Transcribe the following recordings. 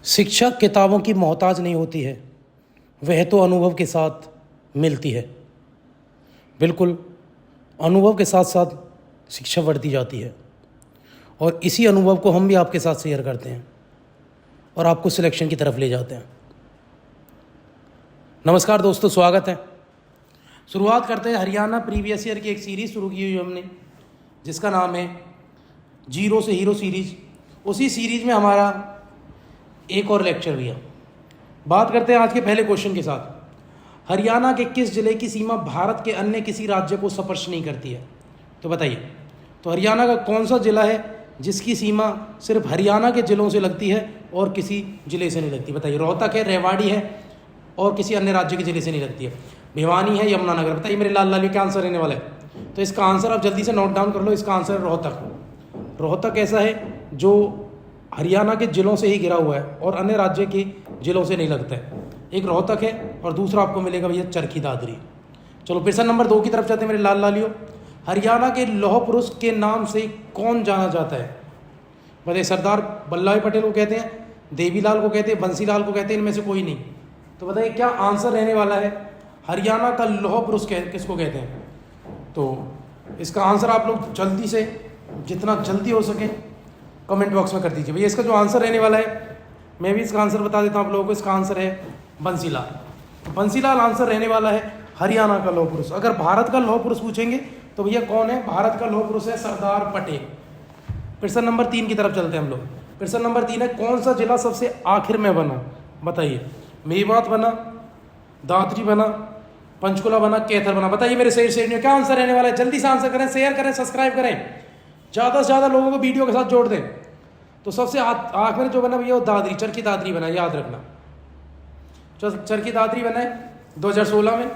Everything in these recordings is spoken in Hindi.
शिक्षा किताबों की मोहताज नहीं होती है, वह तो अनुभव के साथ मिलती है। बिल्कुल, अनुभव के साथ साथ शिक्षा बढ़ती जाती है और इसी अनुभव को हम भी आपके साथ शेयर करते हैं और आपको सिलेक्शन की तरफ ले जाते हैं। नमस्कार दोस्तों, स्वागत है। शुरुआत करते हैं हरियाणा प्रीवियस ईयर की एक सीरीज़ शुरू की हुई हमने, जिसका नाम है जीरो से हीरो सीरीज़। उसी सीरीज़ में हमारा एक और लेक्चर भी है। बात करते हैं आज के पहले क्वेश्चन के साथ। हरियाणा के किस जिले की सीमा भारत के अन्य किसी राज्य को स्पर्श नहीं करती है? तो बताइए, तो हरियाणा का कौन सा जिला है जिसकी सीमा सिर्फ हरियाणा के जिलों से लगती है और किसी जिले से नहीं लगती? बताइए। रोहतक है, रेवाड़ी है और किसी अन्य राज्य के जिले से नहीं लगती है। भिवानी है, यमुनानगर। बताइए मेरे लाल लाल, क्या आंसर रहने वाला है? तो इसका आंसर आप जल्दी से नोट डाउन कर लो। इसका आंसर है रोहतक। रोहतक ऐसा है जो हरियाणा के जिलों से ही घिरा हुआ है और अन्य राज्य के जिलों से नहीं लगता है। एक रोहतक है और दूसरा आपको मिलेगा भैया चरखी दादरी। चलो प्रश्न नंबर 2 की तरफ चलते हैं मेरे लाल लालियों। हरियाणा के लौह पुरुष के नाम से कौन जाना जाता है? बताइए। सरदार वल्लभ भाई पटेल को कहते हैं, देवीलाल को कहते हैं, बंसीलाल को कहते हैं, इनमें से कोई नहीं। तो बताइए क्या आंसर रहने वाला है? हरियाणा का लौह पुरुष किसको कहते हैं? तो इसका आंसर आप लोग जल्दी से, जितना जल्दी हो सके कमेंट बॉक्स में कर दीजिए। भैया इसका जो आंसर रहने वाला है, मैं भी इसका आंसर बता देता हूँ आप लोगों को। इसका आंसर है बंसीलाल। तो बंसीलाल आंसर रहने वाला है हरियाणा का लौह पुरुष। अगर भारत का लौह पुरुष पूछेंगे तो भैया कौन है? भारत का लौह पुरुष है सरदार पटेल। प्रश्न नंबर 3 की तरफ चलते हैं हम लोग। प्रश्न नंबर 3 है, कौन सा जिला सबसे आखिर में बना? बताइए। मेवात बना, दादरी बना, पंचकुला बना, कैथल बना? बताइए मेरे शेर क्या आंसर रहने वाला है? जल्दी से आंसर करें, शेयर करें, सब्सक्राइब करें, ज़्यादा से ज़्यादा लोगों को वीडियो के साथ जोड़ दें। तो सबसे आखिर में जो बना भैया वो दादरी, चरखी दादरी बना, याद रखना। चरखी दादरी बना है 2016 में।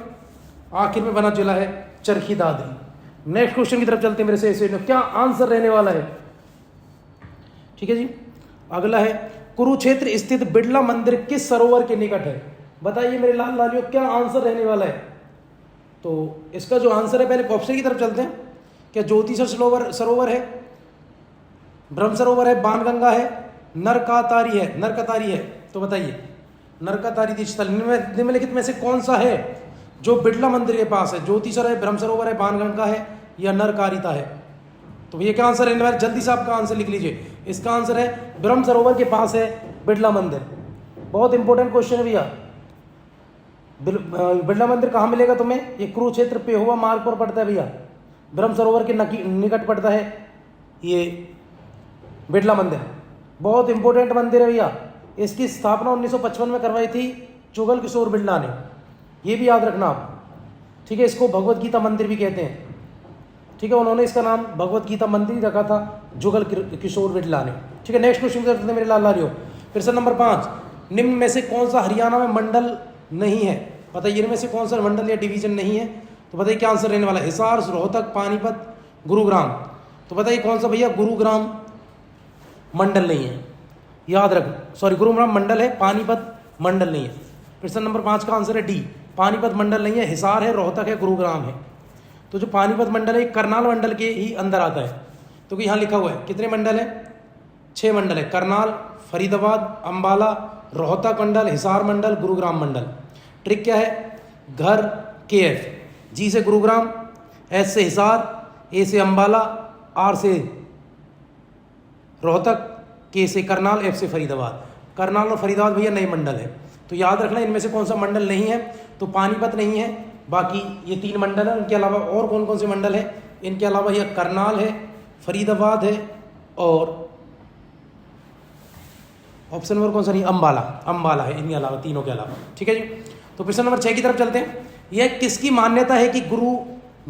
आखिर में बना जिला है चरखी दादरी। नेक्स्ट क्वेश्चन की तरफ चलते हैं मेरे से, क्या आंसर रहने वाला है? ठीक है जी। अगला है, कुरुक्षेत्र स्थित बिड़ला मंदिर किस सरोवर के निकट है? बताइए मेरे लाल लालियों, क्या आंसर रहने वाला है? तो इसका जो आंसर है, पहले ऑप्शन की तरफ चलते हैं। क्या ज्योतिषर सरोवर है, ब्रह्म सरोवर है, बाणगंगा है, नरकातारी है? नरकातारी है। तो बताइए नरकातारी तीर्थ स्थल निम्नलिखित में से कौन सा है जो बिड़ला मंदिर के पास है? ज्योतिषर है, ब्रह्म सरोवर है, बाणगंगा है या नरकारिता है? तो ये क्या आंसर रहने वाला है? जल्दी से आपका आंसर लिख लीजिए। इसका आंसर है ब्रह्म सरोवर के पास है बिड़ला मंदिर। बहुत इंपॉर्टेंट क्वेश्चन है भैया। बिड़ला मंदिर कहाँ मिलेगा तुम्हें? ये कुरुक्षेत्र पेहुआ मार्ग पर पड़ता है भैया। ब्रह्म सरोवर के निकट पड़ता है ये बिड़ला मंदिर। बहुत इंपॉर्टेंट मंदिर है भैया। इसकी स्थापना 1955 में करवाई थी जुगल किशोर बिड़ला ने, ये भी याद रखना आप। ठीक है, इसको भगवत गीता मंदिर भी कहते हैं। ठीक है, उन्होंने इसका नाम भगवत गीता मंदिर रखा था जुगल किशोर बिड़ला ने। ठीक है, नेक्स्ट क्वेश्चन करते हैं मेरे लाल लालियों। प्रश्न नंबर 5, निम्न में से कौन सा हरियाणा में मंडल नहीं है? बताइए इनमें से कौन सा मंडल या डिवीजन नहीं है? तो बताइए क्या आंसर रहने वाला है? हिसार, रोहतक, पानीपत, गुरुग्राम? तो बताइए कौन सा भैया? गुरुग्राम मंडल नहीं है, याद रख। सॉरी, गुरुग्राम मंडल है, पानीपत मंडल नहीं है। प्रश्न नंबर 5 का आंसर है डी, पानीपत मंडल नहीं है। हिसार है, रोहतक है, गुरुग्राम है। तो जो पानीपत मंडल है करनाल मंडल के ही अंदर आता है। तो यहाँ लिखा हुआ है कितने मंडल है? 6 मंडल है। करनाल, फरीदाबाद, अंबाला, रोहतक मंडल, हिसार मंडल, गुरुग्राम मंडल। ट्रिक क्या है? घर KF, जी से गुरुग्राम, S से हिसार, A से अंबाला, R से रोहतक, K से करनाल, F से फरीदाबाद। करनाल और फरीदाबाद भैया नए मंडल है। तो याद रखना इनमें से कौन सा मंडल नहीं है। तो पानीपत नहीं है, बाकी ये 3 मंडल है। इनके अलावा और कौन कौन से मंडल है? इनके अलावा यह करनाल है, फरीदाबाद है और ऑप्शन नंबर कौन सा नहीं? अंबाला है, इनके अलावा, तीनों के अलावा। ठीक है जी। तो प्रश्न नंबर 6 की तरफ चलते हैं। यह किसकी मान्यता है कि गुरु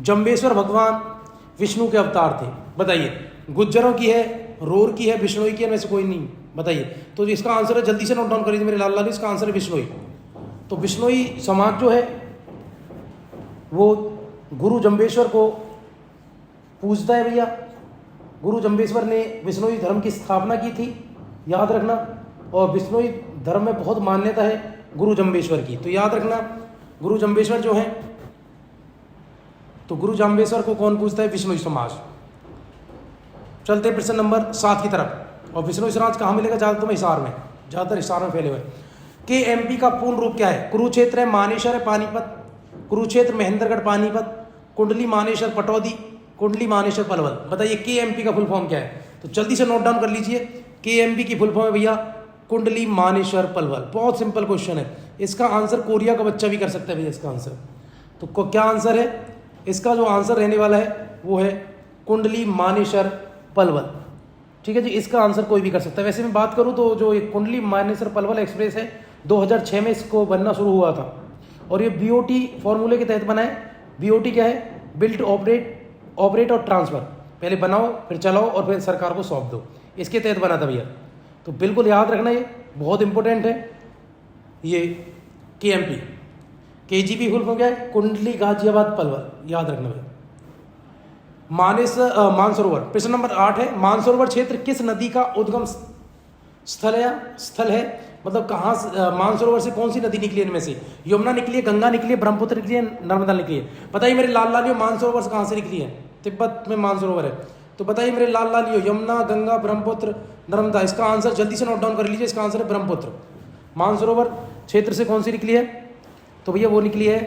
जम्बेश्वर भगवान विष्णु के अवतार थे? बताइए। गुज्जरों की है, रोर की है, बिश्नोई की है, में से कोई नहीं? बताइए। तो इसका आंसर है, जल्दी से नोट डाउन करिए मेरे लाल लाल, इसका आंसर है बिश्नोई। तो बिश्नोई समाज जो है वो गुरु जम्बेश्वर को पूजता है भैया। गुरु जम्बेश्वर ने बिश्नोई धर्म की स्थापना की थी, याद रखना। और बिश्नोई धर्म में बहुत मान्यता है गुरु जम्बेश्वर की। तो याद रखना गुरु जम्बेश्वर जो है, तो गुरु जम्बेश्वर को कौन पूजता है? बिश्नोई समाज। चलते प्रश्न नंबर 7 की तरफ। और बिश्नोई समाज कहाँ मिलेगा? ज़्यादा तुम्हें हिसार में। ज़्यादातर हिसार में फैले हुए। KMP का पूर्ण रूप क्या है? कुरुक्षेत्र है, मानेसर है, पानीपत, कुरुक्षेत्र, महेंद्रगढ़, पानीपत, कुंडली, मानेसर, पटौदी, कुंडली, मानेसर, पलवल। बताइए KMP का फुल फॉर्म क्या है? तो जल्दी से नोट डाउन कर लीजिए। KMP की फुल फॉर्म है भैया कुंडली, मानेसर, पलवल। बहुत सिंपल क्वेश्चन है, इसका आंसर कोरिया का बच्चा भी कर सकता है भैया इसका आंसर। तो क्या आंसर है इसका? जो आंसर रहने वाला है वो है कुंडली, मानेसर, पलवल। ठीक है जी, इसका आंसर कोई भी कर सकता है। वैसे मैं बात करूं तो जो ये कुंडली, मानेसर, पलवल एक्सप्रेस है 2006 में इसको बनना शुरू हुआ था और ये BOT फॉर्मूले के तहत बना है। BOT क्या है? बिल्ट, ऑपरेट और ट्रांसफर। पहले बनाओ, फिर चलाओ और फिर सरकार को सौंप दो, इसके तहत बना था भैया। तो बिल्कुल याद रखना, ये बहुत इंपॉर्टेंट है। ये KMP, KGP फुल फॉर्म क्या है? कुंडली, गाजियाबाद, पलवल। याद रखना भैया। मानसरोवर, प्रश्न नंबर 8 है, मानसरोवर क्षेत्र किस नदी का उद्गम स्थल है? मतलब कहाँ मानसरोवर से कौन सी नदी निकली है? इनमें से यमुना निकली है, गंगा निकली है, ब्रह्मपुत्र निकली है, नर्मदा निकली है। बताइए मेरे लाल लालियो, मानसरोवर से कहाँ से निकली है? तिब्बत में मानसरोवर है। तो बताइए मेरे लाल लालियो, यमुना, गंगा, ब्रह्मपुत्र, नर्मदा। इसका आंसर जल्दी से नोट डाउन कर लीजिए, इसका आंसर है ब्रह्मपुत्र। मानसरोवर क्षेत्र से कौन सी निकली है? तो भैया वो निकली है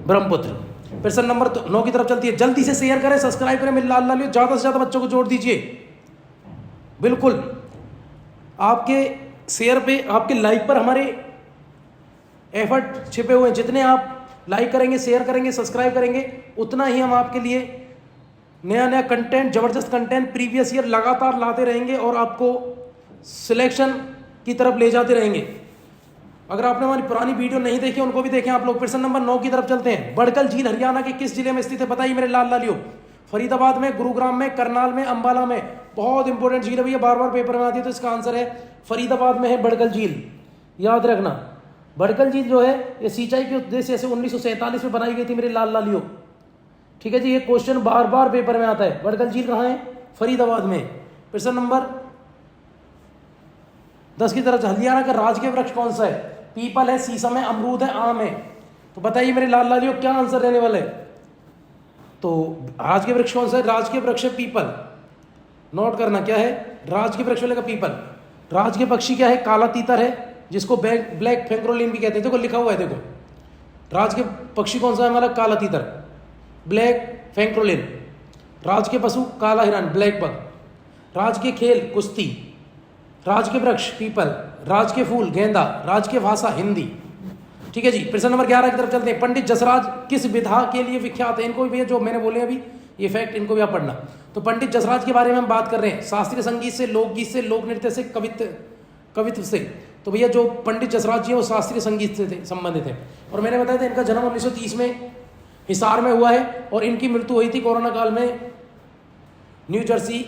ब्रह्मपुत्र। प्रश्न नंबर 9 की तरफ चलती है। जल्दी से शेयर करें, सब्सक्राइब करें मेरे लाल लालियो, ज़्यादा से ज़्यादा बच्चों को जोड़ दीजिए। बिल्कुल आपके शेयर पे, आपके लाइक पर हमारे एफर्ट छिपे हुए हैं। जितने आप लाइक करेंगे, शेयर करेंगे, सब्सक्राइब करेंगे, उतना ही हम आपके लिए नया नया कंटेंट, ज़बरदस्त कंटेंट प्रीवियस ईयर लगातार लाते रहेंगे और आपको सिलेक्शन की तरफ ले जाते रहेंगे। अगर आपने हमारी पुरानी वीडियो नहीं देखी, उनको भी देखें आप लोग। प्रश्न नंबर 9 की तरफ चलते हैं। बड़कल झील हरियाणा के किस जिले में स्थित है? बताइए मेरे लाल लालियो। फरीदाबाद में, गुरुग्राम में, करनाल में, अंबाला में। बहुत इंपॉर्टेंट झील है भैया, बार बार पेपर में आती है। तो इसका आंसर है फरीदाबाद में है बड़कल झील। याद रखना, बड़कल झील जो है ये सिंचाई के उद्देश्य से 1947 में बनाई गई थी मेरे लाल लालियो। ठीक है जी, ये क्वेश्चन बार बार पेपर में आता है। बड़कल झील कहाँ है? फरीदाबाद में। प्रश्न नंबर 10 की तरफ, हरियाणा का राजकीय वृक्ष कौन सा है? पीपल है, शीशम है, अमरूद है, आम है। तो बताइए मेरे लाल लालियो क्या आंसर रहने वाला है? तो राजकीय वृक्ष कौन सा है? राजकीय वृक्ष है पीपल। नोट करना क्या है राजकीय वृक्ष वाले का? पीपल। राजकीय पक्षी क्या है? काला तीतर है, जिसको ब्लैक फेंक्रोलिन भी कहते हैं। देखो लिखा हुआ है, देखो राजकीय पक्षी कौन सा है हमारा? काला तीतर, ब्लैक फेंक्रोलिन। राजकीय पशु काला हिरण, ब्लैक बक। राजकीय खेल कुश्ती। राजकीय वृक्ष पीपल। राजकीय फूल गेंदा। राजकीय भाषा हिंदी। ठीक है जी, प्रश्न नंबर 11 की तरफ चलते हैं। पंडित जसराज किस विधा के लिए विख्यात है? इनको भी भैया जो मैंने बोले अभी ये फैक्ट, इनको भी आप पढ़ना। तो पंडित जसराज के बारे में हम बात कर रहे हैं, शास्त्रीय संगीत से, लोकगीत से, लोक नृत्य से, कवित्व से। तो भैया जो पंडित जसराज जी है वो शास्त्रीय संगीत से संबंधित है। और मैंने बताया था इनका जन्म 1930 में हिसार में हुआ है और इनकी मृत्यु हुई थी कोरोना काल में न्यू जर्सी,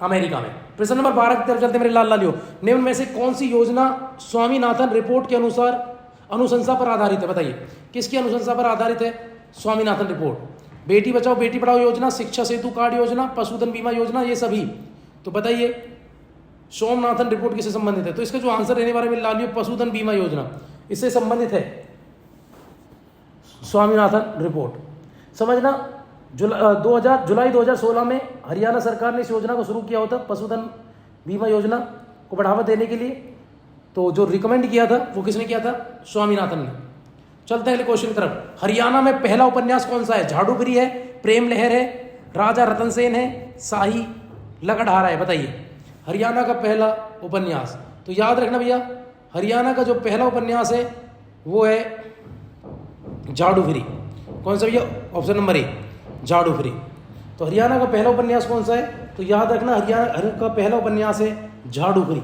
अमेरिका में। प्रश्न नंबर 12 की तरफ चलते मेरे लाल लालियो। निम्न में से कौन सी योजना स्वामीनाथन रिपोर्ट के अनुसार अनुशंसा पर आधारित है? बताइए किसकी अनुशंसा पर आधारित है? स्वामीनाथन रिपोर्ट। बेटी बचाओ बेटी पढ़ाओ योजना, शिक्षा सेतु कार्ड योजना, पशुधन बीमा योजना, ये सभी। तो बताइए स्वामीनाथन रिपोर्ट किससे संबंधित है? तो इसका जो आंसर रहने वाला है लालियो, पशुधन बीमा योजना, इससे संबंधित है स्वामीनाथन रिपोर्ट। समझना, जुलाई 2016 में हरियाणा सरकार ने इस योजना को शुरू किया होता, पशुधन बीमा योजना को बढ़ावा देने के लिए। तो जो रिकमेंड किया था वो किसने किया था? स्वामीनाथन ने। चलते हैं अगले क्वेश्चन की तरफ। हरियाणा में पहला उपन्यास कौन सा है? झाड़ूगिरी है, प्रेम लहर है, राजा रतन सेन है, शाही लकड़हारा है। बताइए हरियाणा का पहला उपन्यास। तो याद रखना भैया, हरियाणा का जो पहला उपन्यास है वो है झाड़ूगिरी। कौन सा भैया? ऑप्शन नंबर ए, झाड़ूगिरी। तो हरियाणा का पहला उपन्यास कौन सा है? तो याद रखना हरियाणा का पहला उपन्यास है झाड़ूगिरी।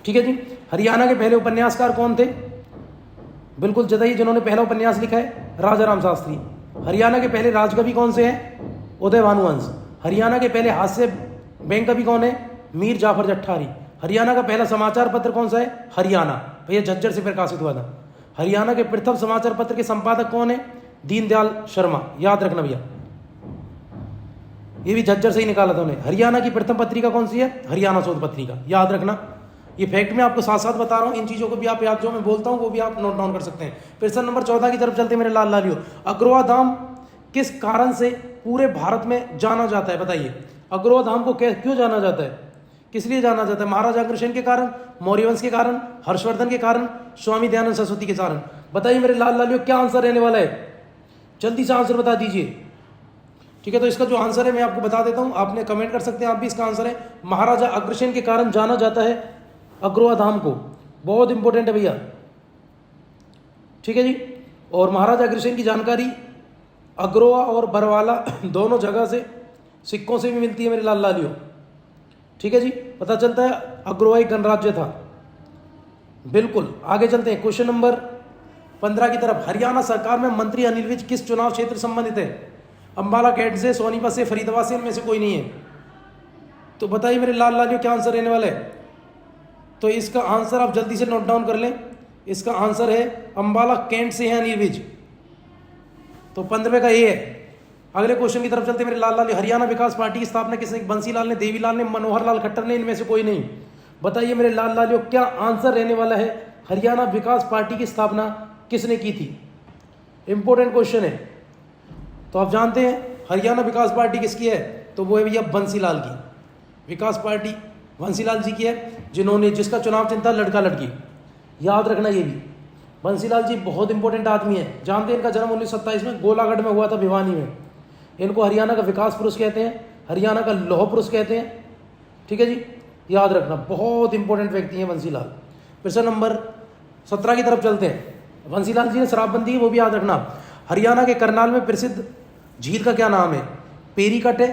ठीक है जी। हरियाणा के पहले उपन्यासकार कौन थे? बिल्कुल जताइए जिन्होंने पहला उपन्यास लिखा है, राजा राम शास्त्री। हरियाणा के पहले राजकवि कौन से हैं? उदय भानुवंश। हरियाणा के पहले हास्य बैंक कवि कौन है? मीर जाफर जट्ठारी। हरियाणा का पहला समाचार पत्र कौन सा है? हरियाणा, भैया झज्जर से प्रकाशित हुआ था। हरियाणा के प्रथम समाचार पत्र के संपादक कौन है? दीनदयाल शर्मा। याद रखना भैया, ये भी झज्जर से ही निकाला था उन्हें। हरियाणा की प्रथम पत्रिका कौन सी है? हरियाणा शोध पत्रिका। याद रखना, ये फैक्ट मैं आपको साथ साथ बता रहा हूँ, इन चीज़ों को भी आप याद, जो मैं बोलता हूँ वो भी आप नोट डाउन कर सकते हैं। प्रश्न नंबर 14 की तरफ चलते मेरे लाल लालियो। अग्रवा धाम किस कारण से पूरे भारत में जाना जाता है? बताइए अग्रवा धाम को क्यों जाना जाता है? किस लिए जाना जाता है? महाराजा अग्रसेन के कारण, मौर्य वंश के कारण, हर्षवर्धन के कारण, स्वामी दयानंद सरस्वती के कारण। बताइए मेरे लाल लालियों क्या आंसर रहने वाला है? जल्दी से आंसर बता दीजिए। ठीक है, तो इसका जो आंसर है मैं आपको बता देता हूं, आपने कमेंट कर सकते हैं आप भी। इसका आंसर है महाराजा अग्रसेन के कारण जाना जाता है अग्रोहा धाम को। बहुत इंपॉर्टेंट है भैया। ठीक है जी। और महाराजा अग्रसेन की जानकारी अग्रोहा और बरवाला दोनों जगह से, सिक्कों से भी मिलती है मेरे लाल लालियों। ठीक है जी, पता चलता है अग्रोहा एक गणराज्य था। बिल्कुल, आगे चलते हैं क्वेश्चन नंबर 15 की तरफ। हरियाणा सरकार में मंत्री अनिल विज किस चुनाव क्षेत्र संबंधित है? अंबाला कैंट से, सोनीपत से, फरीदाबाद से, इनमें से कोई नहीं है। तो बताइए मेरे लाल लालियों क्या आंसर रहने वाला है? तो इसका आंसर आप जल्दी से नोट डाउन कर लें। इसका आंसर है अंबाला कैंट से है अनिल विज। तो 15 का ये है। अगले क्वेश्चन की तरफ चलते हैं मेरे लाल लालियों। हरियाणा विकास पार्टी की स्थापना किसने? बंसीलाल ने, देवीलाल ने, मनोहर लाल खट्टर ने, इनमें से कोई नहीं। बताइए मेरे लाल लालियों क्या आंसर रहने वाला है? हरियाणा विकास पार्टी की स्थापना किसने की थी? इंपॉर्टेंट क्वेश्चन है। तो आप जानते हैं हरियाणा विकास पार्टी किसकी है? तो वो है भैया बंसीलाल की। विकास पार्टी बंसीलाल जी की है, जिन्होंने, जिसका चुनाव चिन्ह था लड़का लड़की। याद रखना ये भी। बंसीलाल जी बहुत इंपॉर्टेंट आदमी है। जानते हैं इनका जन्म 1927 में गोलागढ़ में हुआ था, भिवानी में। इनको हरियाणा का विकास पुरुष कहते हैं, हरियाणा का लौह पुरुष कहते हैं। ठीक है जी, याद रखना, बहुत इंपॉर्टेंट व्यक्ति हैं बंसीलाल। प्रश्न नंबर 17 की तरफ चलते हैं। बंसीलाल जी ने शराबबंदी की, वो भी याद रखना। हरियाणा के करनाल में प्रसिद्ध झील का क्या नाम है? पेरीकट है,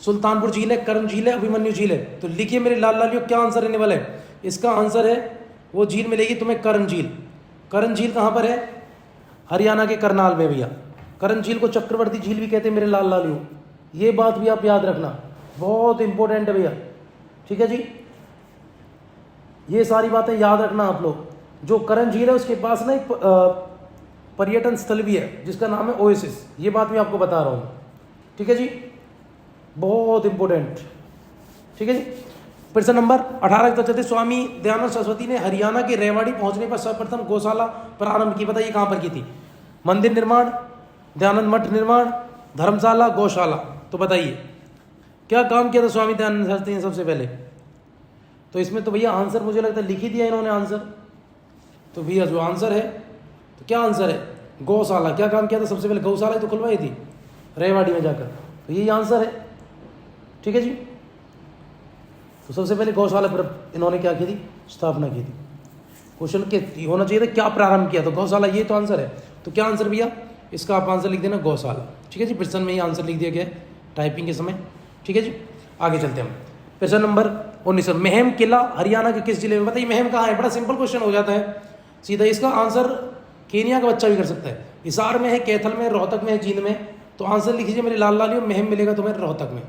सुल्तानपुर झील है, कर्ण झील है, अभिमन्यु झील है। तो लिखिए मेरे लाल लालियों क्या आंसर रहने वाला है? इसका आंसर है, वो झील मिलेगी तुम्हें कर्ण झील। कर्ण झील कहाँ पर है? हरियाणा के करनाल में भैया। कर्ण झील को चक्रवर्ती झील भी कहते हैं मेरे लाल लालियों। ये बात भी आप याद रखना, बहुत इंपॉर्टेंट है भैया। ठीक है जी, ये सारी बातें याद रखना आप लोग। जो कर्ण झील है उसके पास ना एक पर्यटन स्थल भी है जिसका नाम है ओएसिस। ये बात मैं आपको बता रहा हूँ। ठीक है जी, बहुत इंपॉर्टेंट। ठीक है जी, प्रश्न नंबर 18 की तरफ चलते। स्वामी दयानंद सरस्वती ने हरियाणा के रेवाड़ी पहुंचने पर सर्वप्रथम गौशाला प्रारंभ की। बताइए कहां पर की थी? मंदिर निर्माण, दयानंद मठ निर्माण, धर्मशाला, गौशाला। तो बताइए क्या काम किया था स्वामी दयानंद सरस्वती ने सबसे पहले? तो इसमें तो भैया आंसर मुझे लगता है लिख ही दिया इन्होंने आंसर। तो भैया जो आंसर है, तो क्या आंसर है? गौशाला। क्या काम किया था सबसे पहले? गौशाला तो खुलवाई थी रेवाड़ी में जाकर। तो यही आंसर है। ठीक है जी, तो सबसे पहले गौशाला पर इन्होंने क्या की थी? स्थापना की थी। क्वेश्चन के होना चाहिए था क्या प्रारंभ किया, तो गौशाला, ये तो आंसर है। तो क्या आंसर भैया? इसका आप आंसर लिख देना गौशाला। ठीक है जी, प्रश्न में ही आंसर लिख दिया गया है टाइपिंग के समय। ठीक है जी, आगे चलते हैं हम। प्रश्न नंबर 19। महम किला हरियाणा के किस जिले में? बताइए महम कहाँ है? बड़ा सिंपल क्वेश्चन हो जाता है सीधा। इसका आंसर केनिया का बच्चा भी कर सकता है। हिसार में है, कैथल में, रोहतक में है, जींद में। तो आंसर लिख लीजिए मेरे लाल लालियों, महम मिलेगा तुम्हें रोहतक में।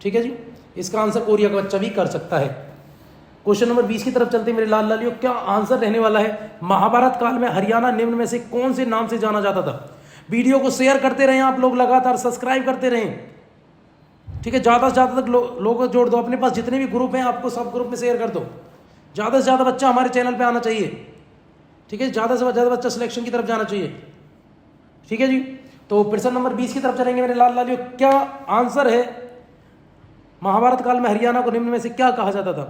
ठीक है जी, इसका आंसर कोरिया का बच्चा भी कर सकता है। क्वेश्चन नंबर 20 की तरफ चलते हैं मेरे लाल लालियों। क्या आंसर रहने वाला है? महाभारत काल में हरियाणा निम्न में से कौन से नाम से जाना जाता था? वीडियो को शेयर करते रहें आप लोग, लगातार सब्सक्राइब करते रहें। ठीक है, ज़्यादा से ज़्यादा तक लोगों को जोड़ दो। अपने पास जितने भी ग्रुप हैं आपको सब ग्रुप में शेयर कर दो। ज़्यादा से ज़्यादा बच्चा हमारे चैनल पर आना चाहिए। ठीक है, ज़्यादा से ज़्यादा बच्चा सिलेक्शन की तरफ जाना चाहिए। ठीक है जी, तो प्रश्न नंबर 20 की तरफ चलेंगे मेरे लाल लालियों। क्या आंसर है? महाभारत काल में हरियाणा को निम्न में से क्या कहा जाता था?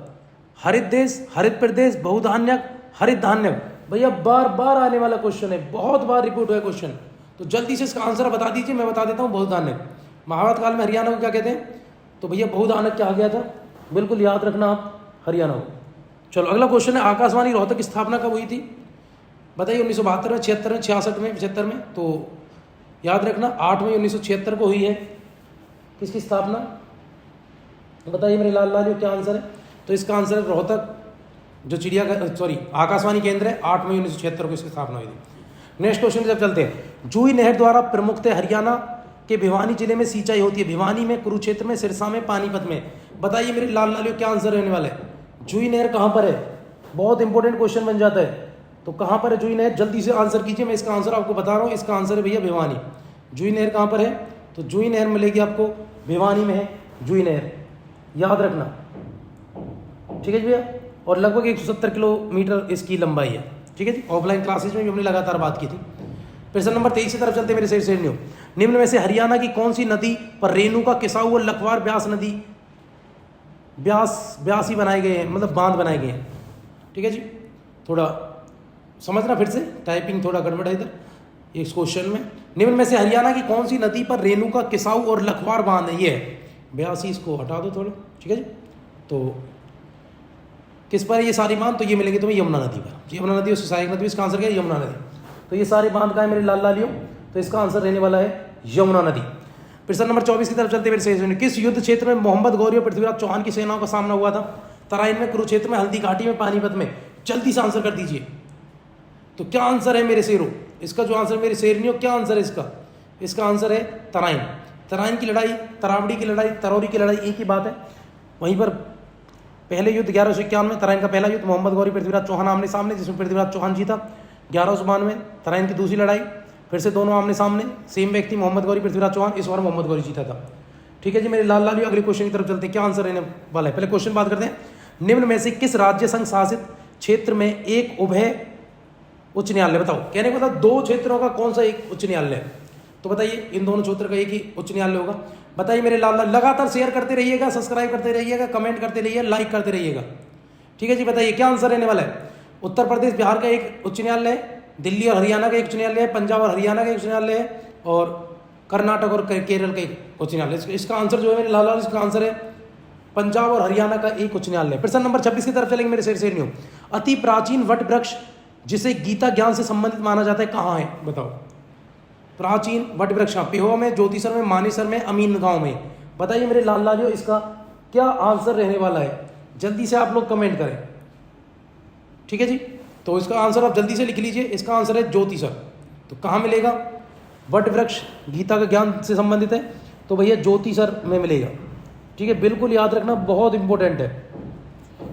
हरित देश, हरित प्रदेश, बहुधान्यक, हरित धान्यक। भैया बार बार आने वाला क्वेश्चन है, बहुत बार रिपीट हुआ क्वेश्चन। तो जल्दी से इसका आंसर बता दीजिए, मैं बता देता हूँ। बहुधान्यक। महाभारत काल में हरियाणा को क्या कहते हैं? तो भैया बहुधान्यक क्या आ गया था? बिल्कुल याद रखना आप, हरियाणा को। चलो अगला क्वेश्चन है, आकाशवाणी रोहतक की स्थापना कब हुई थी? बताइए 1972 में, 76 में, 66 में, 75 में। तो याद रखना 8 मई 1976 को हुई है। किसकी स्थापना? बताइए मेरे लाल लालियों क्या आंसर है? तो इसका आंसर है रोहतक, जो आकाशवाणी केंद्र है, 8 मई 1976 को इसकी स्थापना हुई थी। नेक्स्ट क्वेश्चन की तरफ चलते हैं। जूही नहर द्वारा प्रमुखतः हरियाणा के भिवानी जिले में सिंचाई होती है। भिवानी में, कुरुक्षेत्र में, सिरसा में, पानीपत में। बताइए मेरे लाल लालियों क्या आंसर रहने वाला है? जूही नहर कहाँ पर है? बहुत इंपॉर्टेंट क्वेश्चन बन जाता है। तो कहाँ पर है जूही नहर? जल्दी से आंसर कीजिए, मैं इसका आंसर आपको बता रहा हूँ। इसका आंसर है भैया भिवानी। जूही नहर कहाँ पर है? तो जूही नहर मिलेगी आपको भिवानी में है जूही नहर, याद रखना। ठीक है जी भैया, और लगभग 170 किलोमीटर इसकी लंबाई है। ठीक है जी, ऑफलाइन क्लासेज में भी हमने लगातार बात की थी। प्रश्न नंबर 23 की तरफ चलते मेरे सैनियों। निम्न में से हरियाणा की कौन सी नदी पर रेणुका, किसाऊ और लखवार ब्यास नदी ब्यासी बनाए गए हैं, मतलब बांध बनाए गए हैं। ठीक है जी, थोड़ा समझना फिर से, टाइपिंग थोड़ा गड़बड़ है इधर इस क्वेश्चन में। निम्न में से हरियाणा की कौन सी नदी पर रेणुका, किसाऊ और लखवार बांध है? ये है 82, इसको हटा दो थोड़ा। ठीक है जी, तो किस पर ये सारी बांध? तो ये मिलेंगे तुम्हें यमुना नदी पर। यमुना नदी उसकी सहायक नदी, इसका आंसर क्या है? यमुना नदी। तो ये सारे बांध का है मेरे लाल लालियों, तो इसका आंसर रहने वाला है यमुना नदी। प्रश्न नंबर 24 की तरफ चलते मेरे से, किस युद्ध क्षेत्र में मोहम्मद गौरी और पृथ्वीराज चौहान की सेनाओं का सामना हुआ था? तराइन में, कुरुक्षेत्र में, हल्दी घाटी में, पानीपत में। जल्दी से आंसर कर दीजिए। तो क्या आंसर है मेरे शेरों? इसका जो आंसर मेरे शेरनियों, क्या आंसर है इसका? इसका आंसर है तराइन। तराइन की लड़ाई, तरावड़ी की लड़ाई, तरौरी की लड़ाई एक ही बात है। वहीं पर पहले युद्ध 1151 में, तराइन का पहला युद्ध मोहम्मद गौरी पृथ्वीराज चौहान आमने सामने, जिसमें पृथ्वीराज चौहान जीता। 1192 तराइन की दूसरी लड़ाई, फिर से दोनों आमने सामने, सेम व्यक्ति मोहम्मद गौरी पृथ्वीराज चौहान, इस बार मोहम्मद गौरी जीता था। ठीक है जी मेरे लाल लालियों, अगले क्वेश्चन की तरफ चलते हैं। क्या आंसर रहने वाला है? पहले क्वेश्चन बात करते हैं। निम्न में से किस राज्य संघ शासित क्षेत्र में एक उभय उच्च न्यायालय? बताओ, कहने को मतलब दो क्षेत्रों का कौन सा एक उच्च न्यायालय है? तो बताइए, इन दोनों क्षेत्र का एक ही उच्च न्यायालय होगा। बताइए मेरे लाल लाल, लगातार शेयर करते रहिएगा, सब्सक्राइब करते रहिएगा, कमेंट करते रहिए, लाइक करते रहिएगा। ठीक है जी, बताइए क्या आंसर रहने वाला है? उत्तर प्रदेश बिहार का एक उच्च न्यायालय है, दिल्ली और हरियाणा का एक उच्च न्यायालय है, पंजाब और हरियाणा का एक उच्च न्यायालय है, और कर्नाटक और केरल का एक उच्च न्यायालय। इसका आंसर जो है मेरे लाल लाल, इसका आंसर है पंजाब और हरियाणा का एक उच्च न्यायालय। प्रश्न नंबर 26 की तरफ चलेंगे मेरे शेरनियों। अति प्राचीन वट वृक्ष जिसे गीता ज्ञान से संबंधित माना जाता है कहाँ है? बताओ। प्राचीन वट वृक्ष पेहोवा में, ज्योतिसर में, मानेसर में, अमीन गांव में। बताइए मेरे लाल लालियों, इसका क्या आंसर रहने वाला है? जल्दी से आप लोग कमेंट करें। ठीक है जी, तो इसका आंसर आप जल्दी से लिख लीजिए। इसका आंसर है ज्योतिसर। तो कहाँ मिलेगा? वट वृक्ष गीता का ज्ञान से संबंधित है, तो भैया ज्योतिसर में मिलेगा। ठीक है, बिल्कुल याद रखना, बहुत इंपॉर्टेंट है।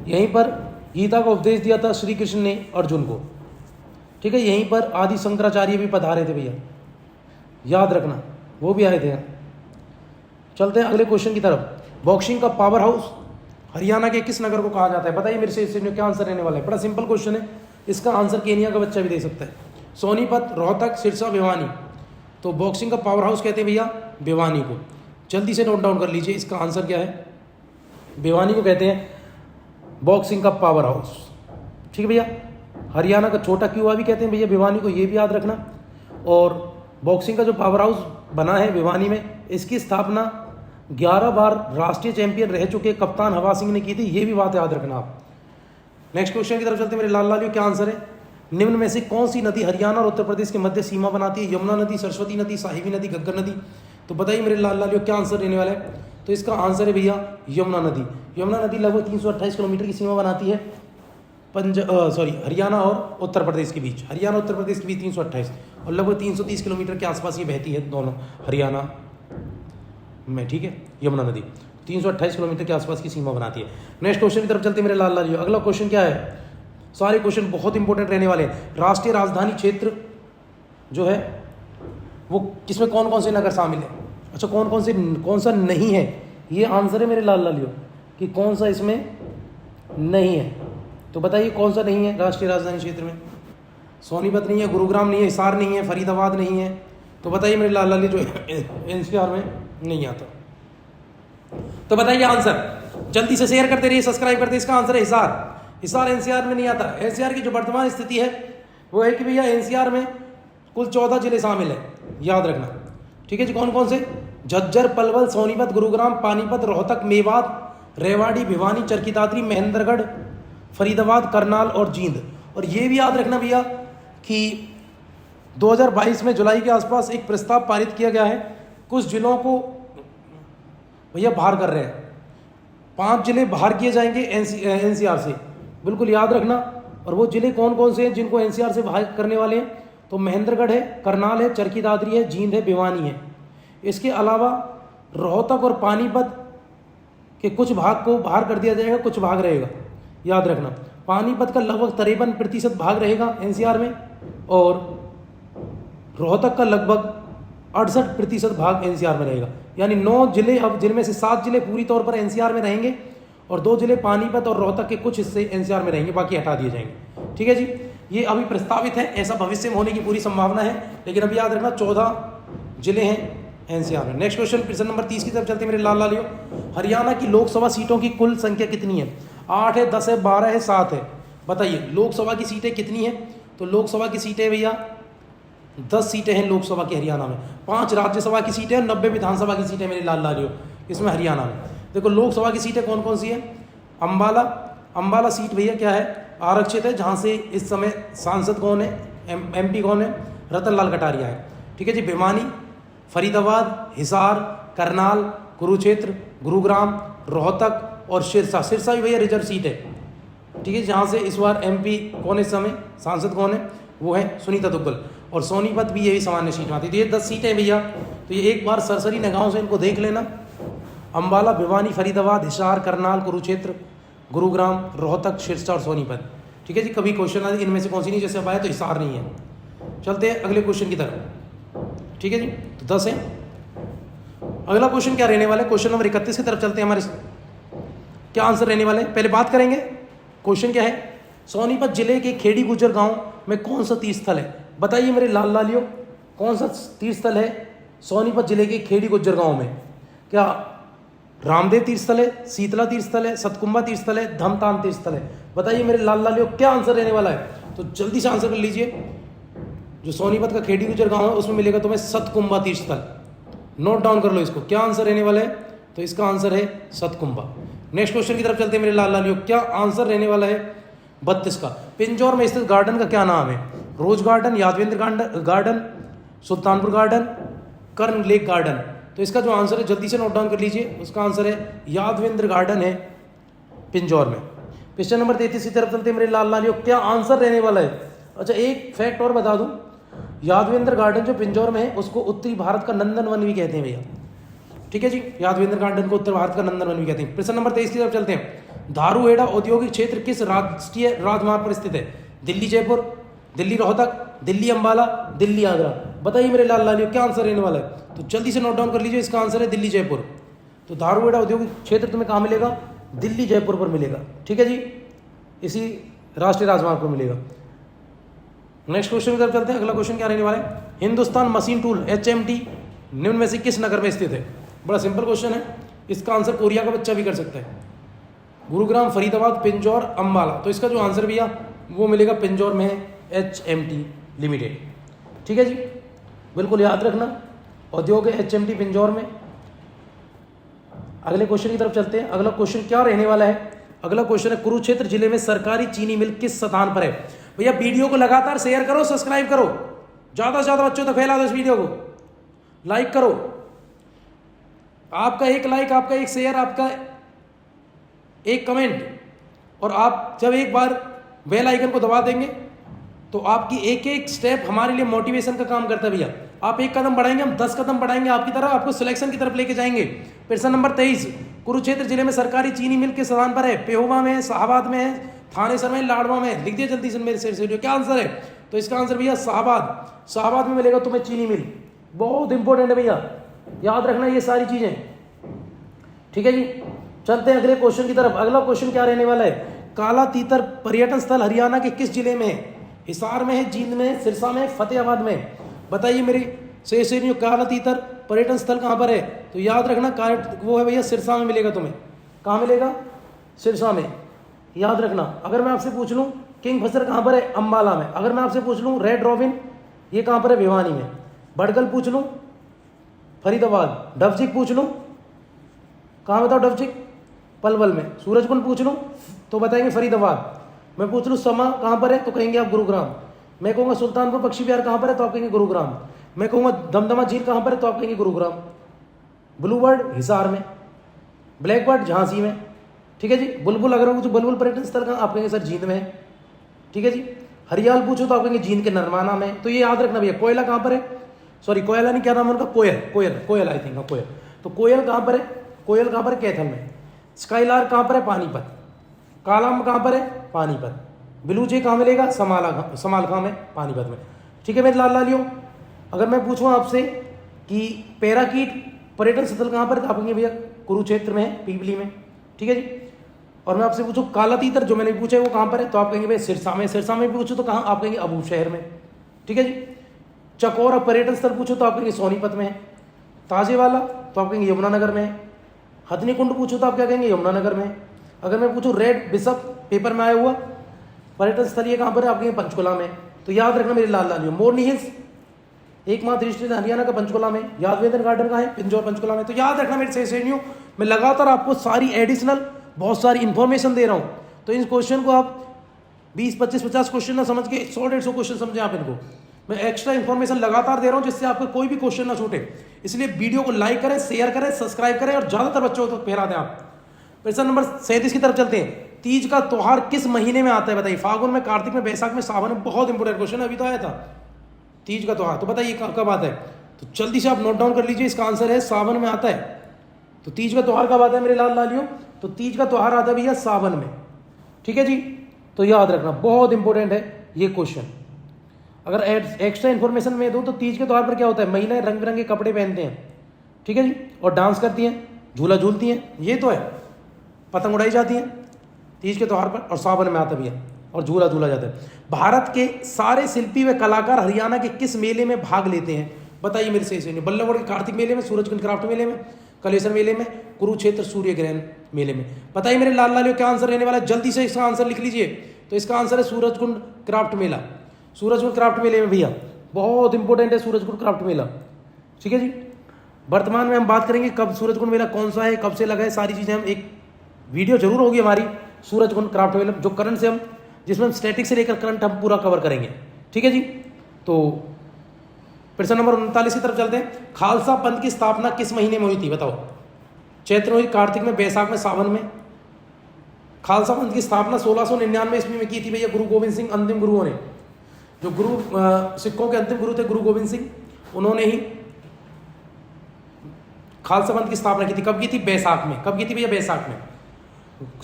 यहीं पर गीता का उपदेश दिया था श्री कृष्ण ने अर्जुन को। ठीक है, यहीं पर आदि शंकराचार्य भी पधारे थे भैया, याद रखना, वो भी आए थे। चलते हैं अगले क्वेश्चन की तरफ। बॉक्सिंग का पावर हाउस हरियाणा के किस नगर को कहा जाता है? बताइए मेरे से क्या आंसर रहने वाला है? बड़ा सिंपल क्वेश्चन है, इसका आंसर केनिया का बच्चा भी दे सकता है। सोनीपत, रोहतक, सिरसा, भिवानी। तो बॉक्सिंग का पावर हाउस कहते हैं भैया भिवानी को। जल्दी से नोट डाउन कर लीजिए, इसका आंसर क्या है? भिवानी को कहते हैं बॉक्सिंग का पावर हाउस। ठीक है भैया, हरियाणा का छोटा क्यूआ भी कहते हैं भैया भिवानी को, ये भी याद रखना। और बॉक्सिंग का जो पावर हाउस बना है भिवानी में, इसकी स्थापना 11 बार राष्ट्रीय चैंपियन रह चुके कप्तान हवा सिंह ने की थी, ये भी बात याद रखना आप। नेक्स्ट क्वेश्चन की तरफ चलते हैं मेरे लाल लालियों। क्या आंसर है? निम्न में से कौन सी नदी हरियाणा और उत्तर प्रदेश के मध्य सीमा बनाती है? यमुना नदी, सरस्वती नदी, साहिबी नदी, घग्गर नदी। तो बताइए मेरे लाल लालियों, क्या आंसर रहने वाला है? तो इसका आंसर है भैया यमुना नदी। यमुना नदी लगभग 328 किलोमीटर की सीमा बनाती है हरियाणा और उत्तर प्रदेश के बीच। हरियाणा उत्तर प्रदेश के बीच 328 और लगभग 330 किलोमीटर के आसपास ये बहती है दोनों हरियाणा में। ठीक है, यमुना नदी 328 किलोमीटर के आसपास की सीमा बनाती है। नेक्स्ट क्वेश्चन की तरफ चलते हैं मेरे लाल लालियों। अगला क्वेश्चन क्या है? सारे क्वेश्चन बहुत इंपॉर्टेंट रहने वाले हैं। राष्ट्रीय राजधानी क्षेत्र जो है वो किसमें कौन कौन से नगर शामिल है? अच्छा, कौन सा नहीं है, ये आंसर है मेरे लाल लालियों कि कौन सा इसमें नहीं है। तो बताइए कौन सा नहीं है राष्ट्रीय राजधानी क्षेत्र में? सोनीपत नहीं है, गुरुग्राम नहीं है, हिसार नहीं है, फरीदाबाद नहीं है। तो बताइए मेरे लाल लाली, जो एनसीआर में नहीं आता। तो बताइए आंसर, जल्दी से शेयर करते रहिए, सब्सक्राइब करते। इसका आंसर है हिसार। हिसार एनसीआर में नहीं आता। एनसीआर की जो वर्तमान स्थिति है वो है कि भैया एनसीआर में कुल 14 जिले शामिल है, याद रखना। ठीक है जी, कौन कौन से? झज्जर, पलवल, सोनीपत, गुरुग्राम, पानीपत, रोहतक, मेवात, रेवाड़ी, भिवानी, चरखी दादरी, महेंद्रगढ़, फरीदाबाद, करनाल और जींद। और ये भी याद रखना भैया कि 2022 में जुलाई के आसपास एक प्रस्ताव पारित किया गया है, कुछ जिलों को भैया बाहर कर रहे हैं। 5 जिले बाहर किए जाएंगे एनसीआर से, बिल्कुल याद रखना। और वो जिले कौन कौन से हैं जिनको एनसीआर से बाहर करने वाले हैं? तो महेंद्रगढ़ है, करनाल है, चरखी दादरी है, जींद है, भिवानी है। इसके अलावा रोहतक और पानीपत के कुछ भाग को बाहर कर दिया जाएगा, कुछ भाग रहेगा, याद रखना। पानीपत का लगभग 53% भाग रहेगा एनसीआर में और रोहतक का लगभग 68% भाग एनसीआर में रहेगा। यानी 9 जिले, अब जिनमें से 7 जिले पूरी तौर पर एनसीआर में रहेंगे और 2 जिले पानीपत और रोहतक के कुछ हिस्से एनसीआर में रहेंगे, बाकी हटा दिए जाएंगे। ठीक है जी, ये अभी प्रस्तावित है, ऐसा भविष्य में होने की पूरी संभावना है, लेकिन अभी याद रखना 14 जिले हैं एनसीआर में। नेक्स्ट क्वेश्चन, प्रश्न नंबर 30 की तरफ चलते हैं मेरे लाल लालियों। हरियाणा की लोकसभा सीटों की कुल संख्या कितनी है? 8 है, 10 है, 12 है, 7 है। बताइए लोकसभा की सीटें कितनी है? तो लोकसभा की सीटें भैया 10 सीटें हैं लोकसभा की हरियाणा में, 5 राज्यसभा की सीटें, 90 विधानसभा की सीटें मेरी लाल लालियो इसमें हरियाणा में। देखो लोकसभा की सीटें कौन कौन सी है? अम्बाला सीट भैया क्या है? आरक्षित है, जहाँ से इस समय सांसद कौन है, MP कौन है? रतन लाल कटारिया है। ठीक है जी। भिवानी, फरीदाबाद, हिसार, करनाल, कुरुक्षेत्र, गुरुग्राम, रोहतक और सिरसा भी भैया रिजर्व सीट है। ठीक है, जहाँ से इस बार MP कौन है, इस समय सांसद कौन है? वो है सुनीता दुग्गल। और सोनीपत भी यही सामान्य सीट में आती है। तो ये 10 सीटें भैया, तो ये एक बार सरसरी निगाहों से इनको देख लेना। अम्बाला, भिवानी, फरीदाबाद, हिसार, करनाल, कुरुक्षेत्र, गुरुग्राम, रोहतक, सिरसा और सोनीपत। ठीक है जी। कभी क्वेश्चन आए इनमें से कौन सी नहीं, जैसे अब आया तो हिसार नहीं है। चलते हैं अगले क्वेश्चन की तरफ। ठीक है जी, तो 10 है। अगला क्वेश्चन क्या रहने वाला है? क्वेश्चन नंबर 31 की तरफ चलते हैं। हमारे क्या आंसर रहने वाले हैं पहले बात करेंगे। क्वेश्चन क्या है? सोनीपत जिले के खेड़ी गुजर गांव में कौन सा तीर्थ स्थल है? बताइए मेरे लाल लालियों, कौन सा तीर्थ स्थल है सोनीपत जिले के खेड़ी गुजर गांव में? क्या रामदेव तीर्थ स्थल है, शीतला तीर्थ स्थल है, सतकुंभा तीर्थ स्थल है, धमताम तीर्थ स्थल है? बताइए मेरे लाल लालियों क्या आंसर रहने वाला है? तो जल्दी से आंसर कर लीजिए। जो सोनीपत का खेड़ी गुजर गांव है उसमें मिलेगा तुम्हें सतकुंभा तीर्थ स्थल। नोट डाउन कर लो इसको, क्या आंसर रहने वाला है? तो इसका आंसर है सतकुंभा। नेक्स्ट क्वेश्चन की तरफ चलते हैं मेरे लाल लालियों, क्या आंसर रहने वाला है 32 का? पिंजौर में स्थित गार्डन का क्या नाम है? Rose garden, Yadavindra garden, Sultanpur garden, Karna lake garden? तो इसका जो आंसर है जल्दी से नोट डाउन कर लीजिए, उसका आंसर है यादवेंद्र गार्डन है पिंजौर में। क्वेश्चन नंबर 33 की तरफ चलते हैं मेरे लाल लालियों, क्या आंसर रहने वाला है? अच्छा एक फैक्ट और बता दूं, यादवेंद्र गार्डन जो पिंजौर में है उसको उत्तरी भारत का नंदन वन भी कहते हैं भैया। ठीक है जी, यादवेंद्र गार्डन को उत्तर भारत का नंदन वन भी कहते हैं। प्रश्न नंबर 23 की तरफ चलते हैं। धारूहेड़ा औद्योगिक क्षेत्र किस राष्ट्रीय राजमार्ग पर स्थित है? दिल्ली जयपुर, दिल्ली रोहतक, दिल्ली अंबाला, दिल्ली आगरा? बताइए मेरे लाल लालियों क्या आंसर रहने वाला है? तो जल्दी से नोट डाउन कर लीजिए, इसका आंसर है दिल्ली जयपुर। तो धारूहेड़ा औद्योगिक क्षेत्र तुम्हें कहाँ मिलेगा? दिल्ली जयपुर पर मिलेगा। ठीक है जी, इसी राष्ट्रीय राजमार्ग पर मिलेगा। नेक्स्ट क्वेश्चन की तरफ चलते हैं। अगला क्वेश्चन क्या रहने वाला है? हिंदुस्तान मशीन टूल HMT निम्न में से किस नगर में स्थित है? बड़ा सिंपल क्वेश्चन है, इसका आंसर कोरिया का बच्चा भी कर सकता है। गुरुग्राम, फरीदाबाद, पिंजौर, अंबाला? तो इसका जो आंसर भैया वो मिलेगा पिंजौर में है HMT लिमिटेड। ठीक है जी, बिल्कुल याद रखना, उद्योग है HMT पिंजौर में। अगले क्वेश्चन की तरफ चलते हैं। अगला क्वेश्चन क्या रहने वाला है? अगला क्वेश्चन है कुरुक्षेत्र जिले में सरकारी चीनी मिल किस स्थान पर है? भैया वीडियो को लगातार शेयर करो, सब्सक्राइब करो, ज्यादा से ज्यादा बच्चों तक फैला दो इस वीडियो को, लाइक करो। आपका एक लाइक, आपका एक शेयर, आपका एक कमेंट, और आप जब एक बार बेल आइकन को दबा देंगे तो आपकी एक एक स्टेप हमारे लिए मोटिवेशन का काम करता है भैया। आप एक कदम बढ़ाएंगे, हम 10 कदम बढ़ाएंगे आपकी तरफ, आपको सिलेक्शन की तरफ लेके जाएंगे। प्रश्न नंबर 23, कुरुक्षेत्र जिले में सरकारी चीनी मिल किस स्थान पर है? पेहोवा में है, शाहबाद में है, थानेसर में, लाडवा में? लिख दिया जल्दी से मेरे शेर से, क्या आंसर है? तो इसका आंसर भैया शाहबाद में मिलेगा तुम्हें चीनी मिल। बहुत इंपॉर्टेंट है भैया, याद रखना ये सारी चीजें। ठीक है जी, चलते हैं अगले क्वेश्चन की तरफ। अगला क्वेश्चन क्या रहने वाला है? काला तीतर पर्यटन स्थल हरियाणा के किस जिले में है? हिसार में है, जींद में है, सिरसा में, फतेहाबाद में? बताइए मेरी शेषेरियों, काला तीतर पर्यटन स्थल कहाँ पर है? तो याद रखना वो है भैया सिरसा में मिलेगा तुम्हें। कहाँ मिलेगा? सिरसा में, याद रखना। अगर मैं आपसे पूछ लूँ किंग फिशर कहाँ पर है? अंबाला में। अगर मैं आपसे पूछ लूँ रेड रॉबिन ये कहाँ पर है? भिवानी में। बड़गल पूछ लूँ फरीदाबाद। डबजिक पूछ लूँ कहाँ बताओ? डबजिक पलवल में। सूरजकुंड पूछ लूँ तो बताएंगे फरीदाबाद। मैं पूछ लूँ समा कहाँ पर है तो कहेंगे आप गुरुग्राम। मैं कहूँगा सुल्तानपुर पक्षी विहार कहाँ पर है तो आप कहेंगे गुरुग्राम। मैं कहूँगा दमदमा झील कहाँ पर है तो आप कहेंगे गुरुग्राम। ब्लू बर्ड हिसार में, ब्लैक बर्ड झांसी में। ठीक है जी, बुलबुल अगर पूछो बुलबुल पर्यटन स्थल कहाँ, आप कहेंगे सर जींद में है। ठीक है जी, हरियाल पूछो तो आप कहेंगे जींद के नरमाना में। तो ये याद रखना भैया। कोयला कहाँ पर है? सॉरी कोयला नहीं, क्या नाम है उनका? कोयल आई थिंक, कोयल। तो कोयल कहाँ पर है? कोयल कहाँ पर है? कैथल में। स्काईलार्क कहाँ पर है? पानीपत। कालाम कहाँ पर है? पानीपत। ब्लू जे कहाँ मिलेगा? समालखा में, पानीपत में। ठीक है मेरे लाल लालियों, अगर मैं पूछूँ आपसे कि पैराकीट पर्यटन स्थल कहाँ पर है तो आप कहेंगे भैया कुरुक्षेत्र में है, पीपली में। ठीक है जी, और मैं आपसे पूछूँ काला तीतर जो मैंने पूछा है वो कहाँ पर है तो आप कहेंगे भैया सिरसा में। सिरसा में पूछूँ तो कहाँ? आप कहेंगे अबू शहर में। ठीक है जी, चकोर पर्यटन स्थल पूछो तो आप कहेंगे सोनीपत में है। ताजेवाला तो आप कहेंगे यमुनानगर में है। हथनी कुंड पूछूँ तो आप क्या कहेंगे? यमुनानगर में। अगर मैं पूछूँ रेड बिशप पेपर में आया हुआ पर्यटन स्थल ये कहाँ पर है? आप कहेंगे पंचकुला में। तो याद रखना मेरे लाल लालियों, मोरनी हिल्स एकमात्र हिल स्टेशन हरियाणा का पंचकुला में। यादवेंद्र गार्डन का है पिंजौर पंचकुला में। तो याद रखना मेरे से श्रेणियों, मैं लगातार आपको सारी एडिशनल बहुत सारी इंफॉर्मेशन दे रहा हूँ। तो इन क्वेश्चन को आप 20, 25, 50 क्वेश्चन ना समझ के 100-150 क्वेश्चन समझें आप इनको। मैं एक्स्ट्रा इन्फॉर्मेशन लगातार दे रहा हूँ जिससे आपको कोई भी क्वेश्चन ना छूटे। इसलिए वीडियो को लाइक करें, शेयर करें, सब्सक्राइब करें और ज़्यादातर बच्चों को फैला दें आप। प्रश्न नंबर 37 की तरफ चलते हैं। तीज का त्योहार किस महीने में आता है बताइए? फागुन में, कार्तिक में, बैसाख में, सावन में। बहुत इंपॉर्टेंट क्वेश्चन अभी तो आया था तीज का त्योहार। तो बताइए कब आता है? तो जल्दी से आप नोट डाउन कर लीजिए। इसका आंसर है सावन में आता है। तो तीज का त्योहार कब आता है मेरे लाल लालियों? तो तीज का त्योहार आता है भैया सावन में। ठीक है जी, तो याद रखना बहुत इंपॉर्टेंट है ये क्वेश्चन। अगर एक्स्ट्रा इन्फॉर्मेशन में दूं तो तीज के त्योहार पर क्या होता है? महिलाएं रंग बिरंगे कपड़े पहनते हैं, ठीक है जी, और डांस करती हैं, झूला झूलती हैं, ये तो है, पतंग उड़ाई जाती है तीज के त्योहार पर, और सावन में आता भी है और झूला झूला जाता है। भारत के सारे शिल्पी व कलाकार हरियाणा के किस मेले में भाग लेते हैं बताइए मेरे से? बल्लभगढ़ के कार्तिक मेले में, सूरजकुंड क्राफ्ट मेले में, कलेश्वर मेले में, कुरुक्षेत्र सूर्य ग्रहण मेले में। बताइए मेरे लाल लालियों क्या आंसर रहने वाला है? जल्दी से इसका आंसर लिख लीजिए। तो इसका आंसर है सूरजकुंड क्राफ्ट मेला। सूरजकुंड क्राफ्ट मेले में भैया बहुत इंपॉर्टेंट है सूरजकुंड क्राफ्ट मेला। ठीक है जी, वर्तमान में हम बात करेंगे कब सूरजकुंड मेला कौन सा है, कब से लगा है, सारी चीज़ें हम एक वीडियो जरूर होगी हमारी सूरजकुंड क्राफ्ट मेला, जो करंट से हम जिसमें हम स्टैटिक से लेकर करंट हम पूरा कवर करेंगे। ठीक है जी, तो प्रश्न नंबर 39 की तरफ चलते हैं। खालसा पंथ की स्थापना किस महीने में हुई थी बताओ? चैत्र में, कार्तिक में, बैसाख में, सावन में। खालसा पंथ की स्थापना 1699 ईस्वी में की थी भैया गुरु गोविंद सिंह अंतिम गुरुओं ने। जो गुरु सिखों के अंतिम गुरु थे गुरु गोविंद सिंह, उन्होंने ही खालसा पंथ की स्थापना की थी। कब की थी? बैसाख में। कब की थी भैया? बैसाख में।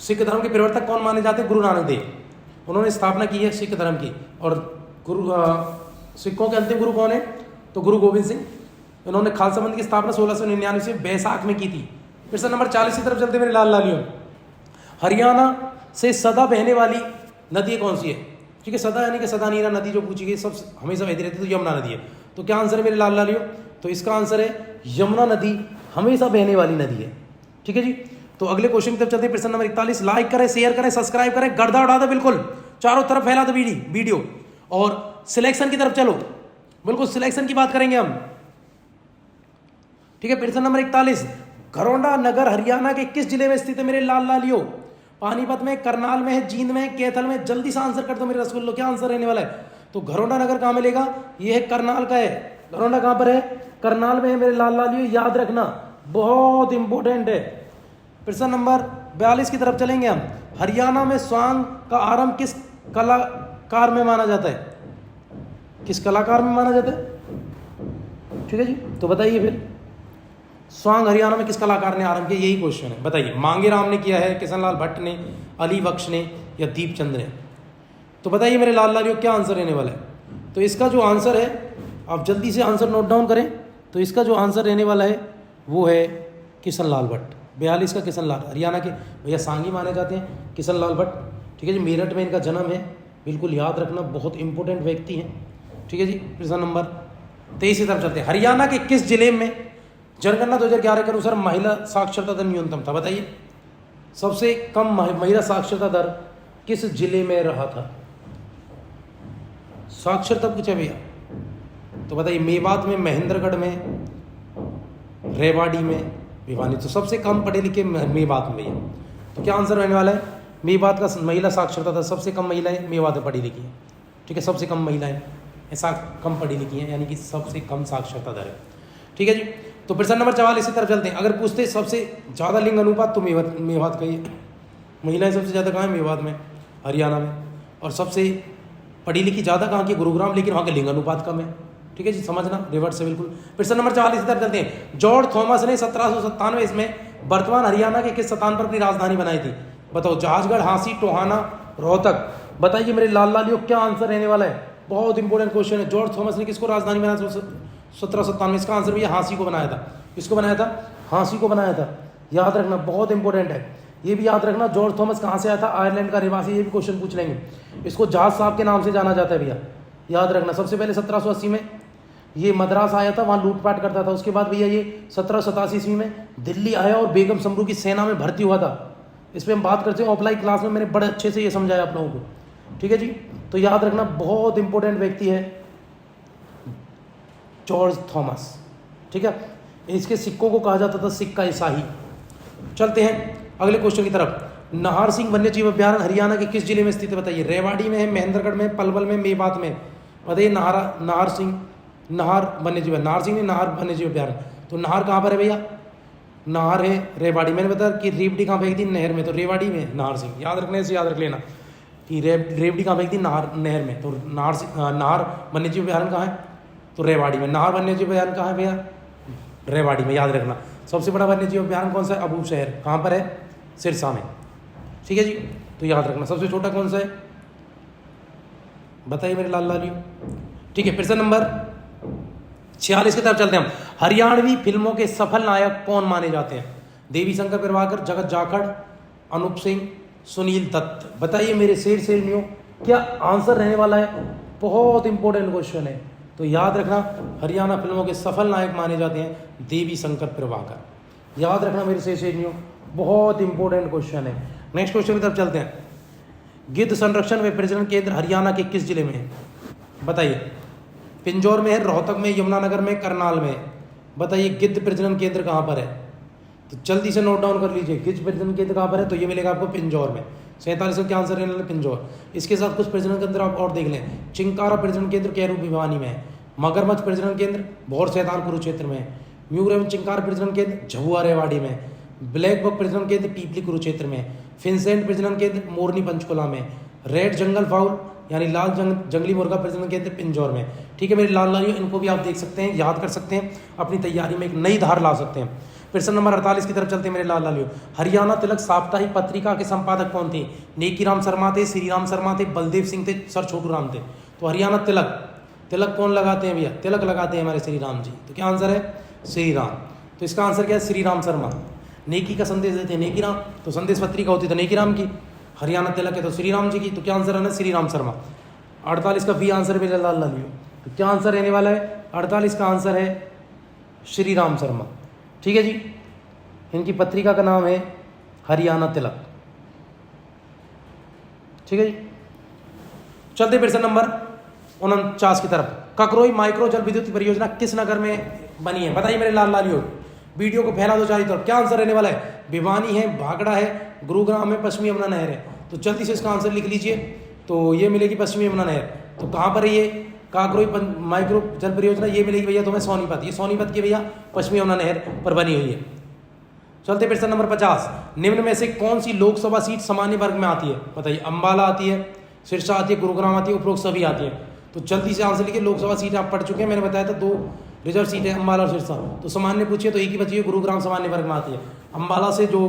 सिख धर्म के प्रवर्तक कौन माने जाते हैं? गुरु नानक देव, उन्होंने स्थापना की है सिख धर्म की। और गुरु सिखों के अंतिम गुरु कौन है? तो गुरु गोविंद सिंह। इन्होंने खालसा पंथ की स्थापना 1699 से बैसाख में की थी। प्रश्न नंबर 40 की तरफ चलते मेरे लाल लालियों। हरियाणा से सदा बहने वाली नदी कौन सी है? ठीक है, सदा यानी कि सदा नीरा नदी जो पूछी गई सब हमेशा बहती रहती है, तो यमुना नदी है। तो क्या आंसर है मेरे लाल लालियों? तो इसका आंसर है यमुना नदी हमेशा बहने वाली नदी है। ठीक है जी, तो अगले क्वेश्चन की तरफ चलते हैं। प्रश्न नंबर 41। लाइक करें, शेयर करें, सब्सक्राइब करें, गर्दा उड़ा दो बिल्कुल, चारों तरफ फैला दो वीडियो। और सिलेक्शन की तरफ चलो, बिल्कुल सिलेक्शन की बात करेंगे हम। ठीक है, प्रश्न नंबर 41। घरौंडा नगर हरियाणा के किस जिले में स्थित है मेरे लाल लालियों? पानीपत में, करनाल में है, जींद में, कैथल में। जल्दी से आंसर कर दो मेरे रसगुल्लो, क्या आंसर रहने वाला है? तो घरौंडा नगर कहां मिलेगा? ये है करनाल का है। घरौंडा कहां पर है? करनाल में है मेरे लाल लालियों, याद रखना बहुत इंपॉर्टेंट है। प्रश्न नंबर 42 की तरफ चलेंगे हम। हरियाणा में स्वांग का आरंभ किस कलाकार में माना जाता है? किस कलाकार में माना जाता है? ठीक है जी, तो बताइए फिर स्वांग हरियाणा में किस कलाकार ने आरंभ किया? यही क्वेश्चन है, बताइए। मांगे राम ने किया है, किशन लाल भट्ट ने, अली बख्श ने, या दीपचंद ने? तो बताइए मेरे लाल लालियों क्या आंसर रहने वाला है? तो इसका जो आंसर है, आप जल्दी से आंसर नोट डाउन करें। तो इसका जो आंसर रहने वाला है वो है किशन लाल भट्ट। 42 का किशन लाल, हरियाणा के भैया सांगी माने जाते हैं किशन लाल भट्ट। ठीक है जी, मेरठ में इनका जन्म है, बिल्कुल याद रखना, बहुत इंपॉर्टेंट व्यक्ति हैं। ठीक है जी, प्रश्न नंबर 23 की तरफ चलते हैं। हरियाणा के किस जिले में जनगणना 2011 के अनुसार महिला साक्षरता दर न्यूनतम था? बताइए, सबसे कम महिला साक्षरता दर किस जिले में रहा था? साक्षरता पूछे भैया, तो बताइए। मेवात में, महेंद्रगढ़ में, रेवाड़ी में, भिवानी। तो सबसे कम पढ़े लिखे मेवात में भैया। तो क्या आंसर रहने वाला है? मेवात का महिला साक्षरता दर, सबसे कम महिलाएं मेवात में पढ़ी लिखी हैं। ठीक है, सबसे कम महिलाएं ऐसा कम पढ़ी लिखी हैं, यानी कि सबसे कम साक्षरता दर है। ठीक है जी, तो प्रश्न नंबर 44 की तरफ चलते हैं। अगर पूछते सबसे ज़्यादा लिंग अनुपात, तो मेवात का ही महिलाएं सबसे ज़्यादा कहाँ है? मेवात में, हरियाणा में। और सबसे पढ़ी लिखी ज़्यादा कहाँ की? गुरुग्राम, लेकिन वहाँ के लिंग अनुपात कम है। ठीक है जी, समझना रिवर्ट से बिल्कुल। प्रश्न नंबर 44 की तरफ चलते हैं। जॉर्ज थॉमस ने 1797 इसमें वर्तमान हरियाणा के किस स्थान पर अपनी राजधानी बनाई थी? बताओ, जहाजगढ़, हांसी, टोहाना, रोहतक। बताइए मेरे लाल लालियों क्या आंसर रहने वाला है? बहुत इंपॉर्टेंट क्वेश्चन है। जॉर्ज थॉमस ने किसको राजधानी बनाया? 1797। इसका आंसर भैया हांसी को बनाया था। किसको बनाया था? हांसी को बनाया था, याद रखना, बहुत इंपॉर्टेंट है। ये भी याद रखना, जॉर्ज थॉमस कहाँ से आया था? आयरलैंड का निवासी। ये भी क्वेश्चन पूछ लेंगे। इसको जहाज साहब के नाम से जाना जाता है भैया, याद रखना। सबसे पहले 1780 में ये मद्रास आया था, वहाँ लूटपाट करता था। उसके बाद भैया ये 1787 ईस्वी में दिल्ली आया और बेगम समरू की सेना में भर्ती हुआ था। इस पर हम बात करते हैं, ऑफलाइन क्लास में मैंने बड़े अच्छे से ये समझाया आप लोगों को, ठीक है जी। तो याद रखना बहुत इंपॉर्टेंट व्यक्ति है जॉर्ज थॉमस, ठीक है। इसके सिक्कों को कहा जाता था सिक्का ईसाही। चलते हैं अगले क्वेश्चन की तरफ। नाहर सिंह वन्य जीव अभ्यारण्य हरियाणा के किस जिले में स्थित है बताइए? रेवाड़ी में है, महेंद्रगढ़ में, पलवल में, मेवात में। बताइए नाहर सिंह, नाहर वन्य जीव, नाहर सिंह ने नाहर वन्य जीव अभ्यारण्य। तो नाहर कहाँ पर है भैया? नाहर है रेवाड़ी। मैंने बताया कि रेवड़ी कहाँ फेंक दी? नहर में। तो रेवाड़ी में नाहर सिंह, याद रखने से याद रख लेना कि रेवड़ी कहाँ फेंक दी? नहर में। तो नाहर वन्य जीव अभ्यारण्य कहाँ है? तो रेवाड़ी में। नाहर वन्य जीव अभ्यारण्य कहाँ है भैया? रेवाड़ी में, याद रखना। सबसे बड़ा वन्य जीव अभ्यारण्य कौन सा है? अबू शहर, कहाँ पर है? सिरसा में, ठीक है जी। तो याद रखना। सबसे छोटा कौन सा है बताइए मेरे लाल लालियो, ठीक है। प्रश्न नंबर 46 की तरफ चलते हैं हम। हरियाणवी फिल्मों के सफल नायक कौन माने जाते हैं? देवी शंकर प्रभाकर, जगत जाखड़, अनूप सिंह, सुनील दत्त। बताइए मेरे शेर शेरनियों, क्या आंसर रहने वाला है? बहुत इंपॉर्टेंट क्वेश्चन है। तो याद रखना, हरियाणा फिल्मों के सफल नायक माने जाते हैं देवी शंकर प्रभाकर। याद रखना मेरे शेर शेरनियों, बहुत इंपॉर्टेंट क्वेश्चन है। नेक्स्ट क्वेश्चन की तरफ चलते हैं। गिद्ध संरक्षण व प्रजनन केंद्र हरियाणा के किस जिले में है? बताइए। पिंजौर में है, रोहतक में, यमुनानगर में, करनाल में। बताइए गिद्ध प्रजनन केंद्र कहाँ पर है? तो जल्दी से नोट डाउन कर लीजिए, गिद्ध प्रजनन केंद्र कहाँ पर है? तो ये मिलेगा आपको पिंजौर में। 47 का आंसर है पिंजौर। इसके साथ कुछ प्रजनन केंद्र आप और देख लें। चिंकारा प्रजनन केंद्र कैरू भिवानी में है। मगरमच्छ प्रजनन केंद्र भौर सैतान कुरुक्षेत्र में है। म्यूर एवं चिंकार प्रजनन केंद्र झबुआ रेवाड़ी में। ब्लैक बक प्रजनन केंद्र पीपली कुरुक्षेत्र में। फिनसेंट प्रजनन केंद्र मोरनी पंचकुला में। रेड जंगल फाउल यानी लाल जंगली मुर्गा प्रजनन केंद्र पिंजौर में, ठीक है मेरे लाल लालियों। इनको भी आप देख सकते हैं, याद कर सकते हैं, अपनी तैयारी में एक नई धार ला सकते हैं। प्रश्न नंबर 48 की तरफ चलते हैं मेरे लाल लालियों। हरियाणा तिलक साप्ताहिक पत्रिका के संपादक कौन थे? नेकीराम शर्मा थे, श्रीराम शर्मा थे, बलदेव सिंह थे, सर छोटू राम थे। तो हरियाणा तिलक कौन लगाते हैं भैया? तिलक लगाते हैं हमारे श्री राम जी। तो क्या आंसर है? श्री राम। तो इसका आंसर क्या है? श्री राम शर्मा। नेकी का संदेश देते हैं नेकी राम, तो संदेश पत्रिका होती है तो नेकी राम की। हरियाणा तिलक है तो श्री राम जी की। तो क्या आंसर है ना? श्री राम शर्मा। 48 का बी आंसर मेरे लाल लालियो। तो क्या आंसर रहने वाला है? 48 का आंसर है श्री राम शर्मा, ठीक है जी। इनकी पत्रिका का नाम है हरियाणा तिलक, ठीक है जी। चलते प्रश्न नंबर 49 की तरफ। ककरोई माइक्रो जल विद्युत परियोजना किस नगर में बनी है? बताइए मेरे लाल लालियो। वीडियो को फैला दो चारों तरफ। क्या आंसर रहने वाला है? भिवानी है, भागड़ा है, गुरुग्राम में, पश्चिमी यमुना नहर है। तो जल्दी से इसका आंसर लिख लीजिए। तो ये मिलेगी पश्चिमी यमुना नहर। तो कहाँ पर है ये काकरोई माइक्रो जल परियोजना? ये मिलेगी भैया तुम्हें सोनीपत। ये सोनीपत की भैया पश्चिमी यमुना नहर पर बनी हुई है। चलते प्रश्न नंबर 50। निम्न में से कौन सी लोकसभा सीट सामान्य वर्ग में आती है? बताइए। अंबाला आती है, सिरसा आती है, गुरुग्राम आती है, उपरोक्त सभी आती है। तो जल्दी से आंसर लिखिए। लोकसभा सीट आप पढ़ चुके हैं, मैंने बताया था 2 रिजर्व सीट है, अंबाला और सिरसा। तो सामान्य पूछिए तो एक ही बची है, गुरुग्राम सामान्य वर्ग में आती है। अंबाला से जो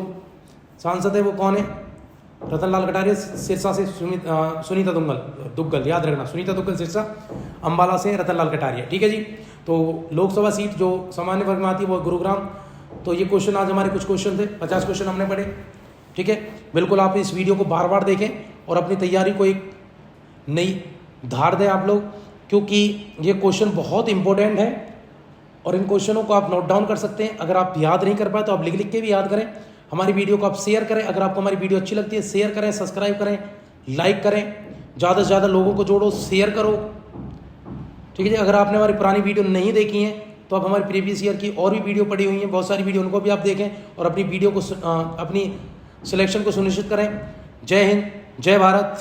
सांसद है वो कौन है? रतनलाल कटारिया। सिरसा से सुनीता दुग्गल, याद रखना, सुनीता दुग्गल सिरसा, अंबाला से रतनलाल कटारिया, ठीक है जी। तो लोकसभा सीट जो सामान्य वर्ग में आती है वो गुरुग्राम। तो ये क्वेश्चन आज हमारे कुछ क्वेश्चन थे, 50 क्वेश्चन हमने पढ़े, ठीक है। बिल्कुल आप इस वीडियो को बार बार देखें और अपनी तैयारी को एक नई धार दें आप लोग, क्योंकि ये क्वेश्चन बहुत इंपॉर्टेंट है और इन क्वेश्चनों को आप नोट डाउन कर सकते हैं। अगर आप याद नहीं कर पाए तो आप लिख लिख के भी याद करें। हमारी वीडियो को आप शेयर करें। अगर आपको हमारी वीडियो अच्छी लगती है शेयर करें, सब्सक्राइब करें, लाइक करें, ज़्यादा से ज़्यादा लोगों को जोड़ो, शेयर करो, ठीक है जी। अगर आपने हमारी पुरानी वीडियो नहीं देखी है तो आप हमारे प्रीवियस ईयर की और भी वीडियो पड़ी हुई हैं, बहुत सारी वीडियो, उनको भी आप देखें और अपनी वीडियो को अपनी सिलेक्शन को सुनिश्चित करें। जय हिंद, जय भारत।